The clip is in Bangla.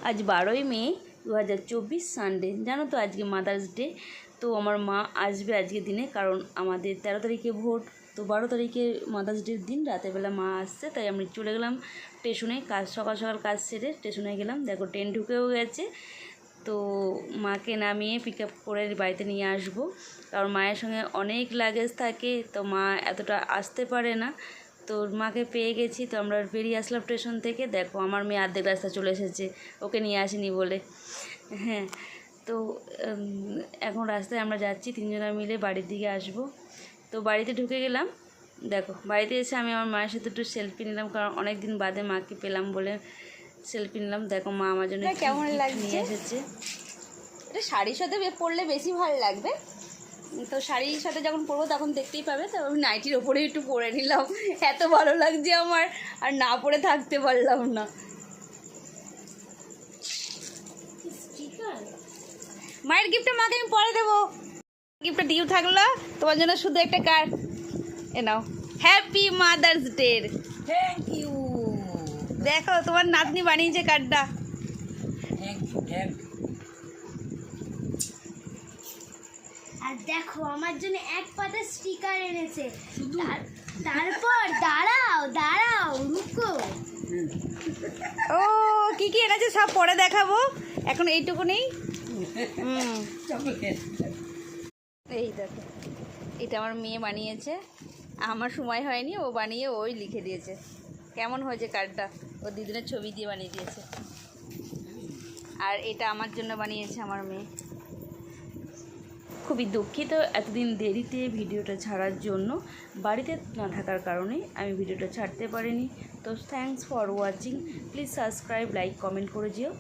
আজ 12ই মে 2024 সানডে। জানো তো আজকে মাদার্স ডে। তো আমার মা আসবে আজকের দিনে, কারণ আমাদের 13 তারিখে ভোট। তো 12 তারিখে মাদার্স ডের দিন রাতেরবেলা মা আসছে, তাই আমি চলে গেলাম স্টেশনে। সকাল সকাল কাজ সেরে স্টেশনে গেলাম। দেখো ট্রেন ঢুকেও গেছে। তো মাকে নামিয়ে পিক আপ করে বাড়িতে নিয়ে আসবো, কারণ মায়ের সঙ্গে অনেক লাগেজ থাকে, তো মা এতটা আসতে পারে না। তো মাকে পেয়ে গেছি, তো আমরা বেরিয়ে আসলাম স্টেশন থেকে। দেখো আমার মেয়ে অর্ধেক রাস্তা চলে এসেছে, ওকে নিয়ে আসিনি বলে। হ্যাঁ, তো এখন রাস্তায় আমরা যাচ্ছি, তিনজনা মিলে বাড়ির দিকে আসবো। তো বাড়িতে ঢুকে গেলাম। দেখো বাড়িতে এসে আমি আমার মায়ের সাথে একটু সেলফি নিলাম, কারণ অনেক দিন বাদে মাকে পেলাম বলে সেলফি নিলাম। দেখো মা আমার জন্য কেমন লাগছে নিয়ে এসেছে। এটা শাড়ির সাথে পরলে বেশি ভালো লাগবে। তো শাড়ির সাথে যখন পরবো তখন দেখতেই পাবে। তো আমি নাইটির ওপরে একটু পরে নিলাম, এত ভালো লাগছে আমার, আর না পরে থাকতে পারলাম না। মায়ের গিফটটা মাকে আমি পরে দেবো। গিফটটা ডিউ থাকলো তোমার জন্য, শুধু একটা কার্ড। এ নাও, happy mother's day. Thank you. দেখো তোমার নাতনি বানিয়েছে কার্ডটা। আর দেখো আমার জন্য এক পাতা স্টিকার এনেছে। তারপর দাঁড়াও রুকো। ও কি কি এনেছে সব পরে দেখাবো, এখন এইটুকু নেই। এই দেখো, এটা আমার মেয়ে বানিয়েছে, আমার সময় হয়নি, ও বানিয়ে ওই লিখে দিয়েছে। কেমন হয়েছে কার্ডটা? ও দিদিনের ছবি দিয়ে বানিয়ে দিয়েছে। আর এটা আমার জন্য বানিয়েছে আমার মেয়ে। খুবই দুঃখিত এতদিন দেরিতে ভিডিওটা ছাড়ার জন্য। বাড়িতে না থাকার কারণে আমি ভিডিওটা ছাড়তে পারিনি। তো thanks for watching. Please subscribe, like, comment করে যেও।